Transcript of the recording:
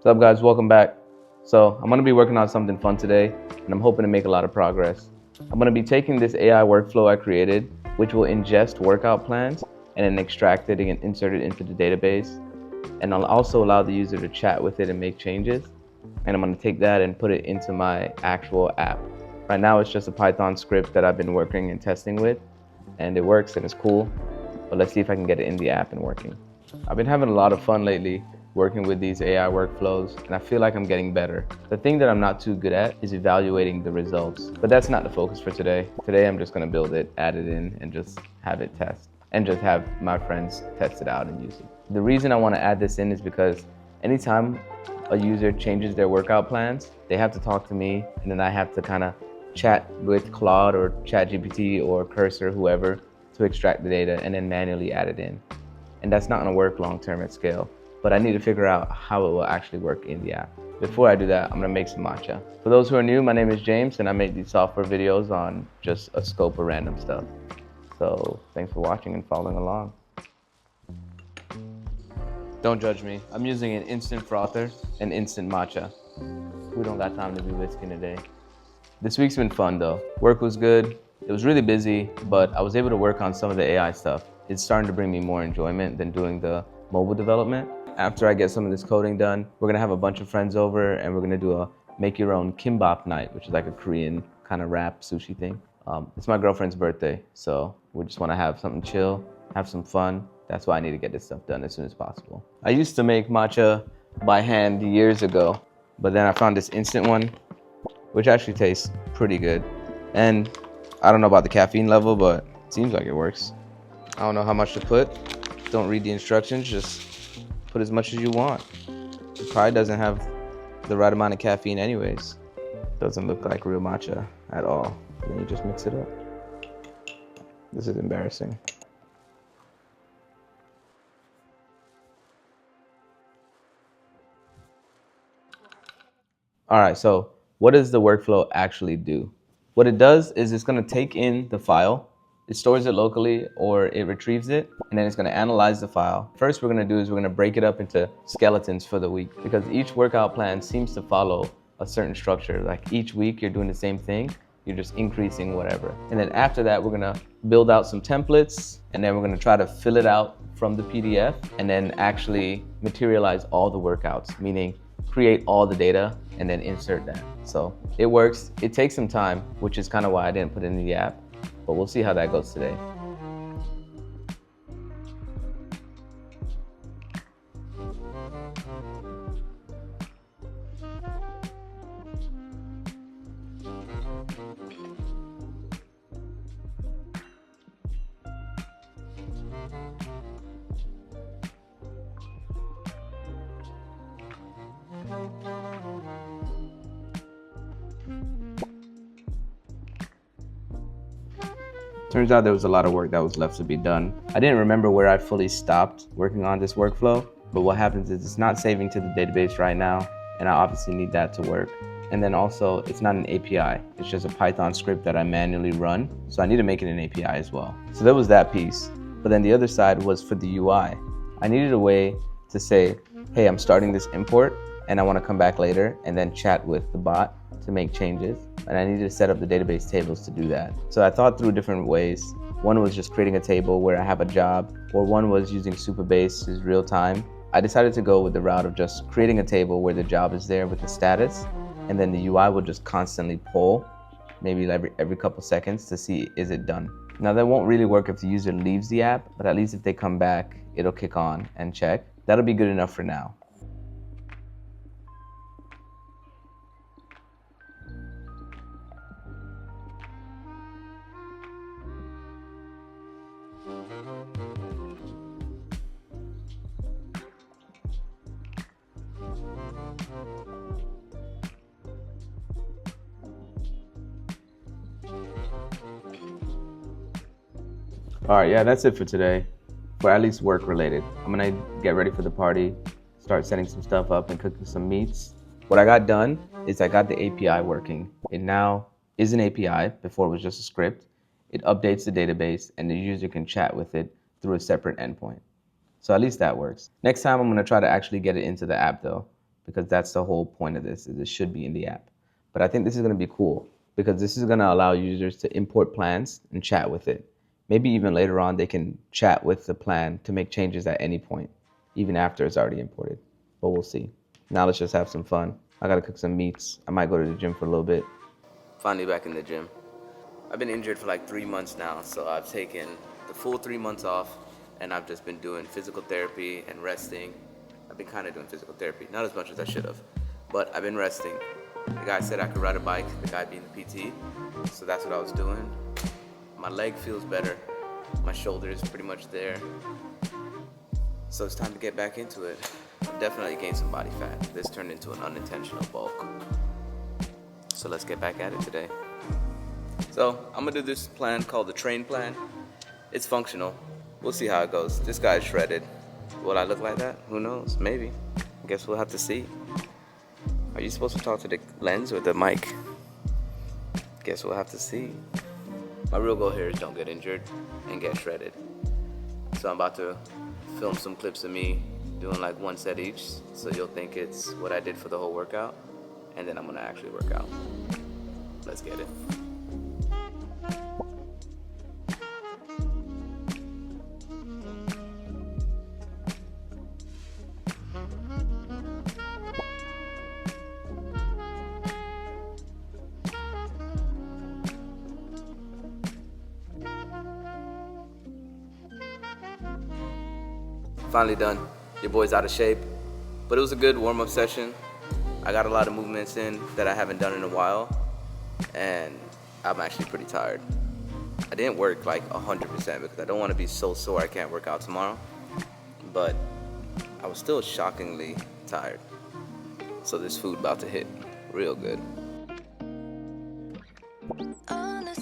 What's up, guys? Welcome back. So I'm going to be working on something fun today, and I'm hoping to make a lot of progress. I'm going to be taking this AI workflow I created, which will ingest workout plans and then extract it and insert it into the database. And I'll also allow the user to chat with it and make changes. And I'm going to take that and put it into my actual app. Right now, it's just a Python script that I've been working and testing with, and it works and it's cool. But let's see if I can get it in the app and working. I've been having a lot of fun lately working with these AI workflows, and I feel like I'm getting better. The thing that I'm not too good at is evaluating the results, but that's not the focus for today. Today I'm just gonna build it, add it in, and just have it test, and just have my friends test it out and use it. The reason I wanna add this in is because anytime a user changes their workout plans, they have to talk to me, and then I have to kind of chat with Claude or ChatGPT or Cursor, whoever, to extract the data and then manually add it in. And that's not gonna work long-term at scale. But I need to figure out how it will actually work in the app. Before I do that, I'm gonna make some matcha. For those who are new, my name is James, and I make these software videos on just a scope of random stuff. So thanks for watching and following along. Don't judge me. I'm using an instant frother and instant matcha. We don't got time to be whisking today. This week's been fun though. Work was good. It was really busy, but I was able to work on some of the AI stuff. It's starting to bring me more enjoyment than doing the mobile development. After I get some of this coding done, we're gonna have a bunch of friends over and we're gonna do a make your own kimbap night, which is like a Korean kind of wrap sushi thing. It's my girlfriend's birthday, so we just wanna have something chill, have some fun. That's why I need to get this stuff done as soon as possible. I used to make matcha by hand years ago, but then I found this instant one, which actually tastes pretty good. And I don't know about the caffeine level, but it seems like it works. I don't know how much to put. Don't read the instructions, just put as much as you want. It probably doesn't have the right amount of caffeine anyways. Doesn't look like real matcha at all. Then you just mix it up. This is embarrassing. All right, so what does the workflow actually do? What it does is it's gonna take in the file, it stores it locally or it retrieves it, and then it's gonna analyze the file. First we're gonna do is we're gonna break it up into skeletons for the week, because each workout plan seems to follow a certain structure. Like each week you're doing the same thing, you're just increasing whatever. And then after that, we're gonna build out some templates, and then we're gonna try to fill it out from the PDF, and then actually materialize all the workouts, meaning create all the data and then insert that. So it works. It takes some time, which is kind of why I didn't put it in the app, but we'll see how that goes today. Turns out there was a lot of work that was left to be done. I didn't remember where I fully stopped working on this workflow, but what happens is it's not saving to the database right now, and I obviously need that to work. And then also, it's not an API, it's just a Python script that I manually run, so I need to make it an API as well. So there was that piece, but then the other side was for the UI. I needed a way to say, hey, I'm starting this import, and I want to come back later and then chat with the bot to make changes. And I needed to set up the database tables to do that. So I thought through different ways. One was just creating a table where I have a job, or one was using Supabase as real time. I decided to go with the route of just creating a table where the job is there with the status, and then the UI will just constantly poll, maybe every couple seconds, to see is it done. Now that won't really work if the user leaves the app, but at least if they come back, it'll kick on and check. That'll be good enough for now. All right, yeah, that's it for today, for at least work related. I'm gonna get ready for the party, start setting some stuff up and cooking some meats. What I got done is I got the API working. It now is an API, before it was just a script. It updates the database and the user can chat with it through a separate endpoint. So at least that works. Next time I'm gonna try to actually get it into the app though, because that's the whole point of this, is it should be in the app. But I think this is going to be cool because this is going to allow users to import plans and chat with it. Maybe even later on they can chat with the plan to make changes at any point, even after it's already imported. But we'll see. Now let's just have some fun. I gotta cook some meats. I might go to the gym for a little bit. Finally back in the gym. I've been injured for like 3 months now, so I've taken the full 3 months off, and I've just been doing physical therapy and resting. I've been kind of doing physical therapy, not as much as I should have, but I've been resting. The guy said I could ride a bike, the guy being the PT, so that's what I was doing. My leg feels better, my shoulder is pretty much there, so it's time to get back into it. I've definitely gained some body fat. This turned into an unintentional bulk. So let's get back at it today. So I'm gonna do this plan called the train plan. It's functional. We'll see how it goes. This guy's shredded. Will I look like that? Who knows? Maybe. I guess we'll have to see. Are you supposed to talk to the lens or the mic? Guess we'll have to see. My real goal here is don't get injured and get shredded. So I'm about to film some clips of me doing like 1 set each, so you'll think it's what I did for the whole workout, and then I'm gonna actually work out. Let's get it. Finally done. Your boy's out of shape, but it was a good warm-up session. I got a lot of movements in that I haven't done in a while, and I'm actually pretty tired. I didn't work like 100% because I don't want to be so sore I can't work out tomorrow, but I was still shockingly tired. So this food about to hit real good. On a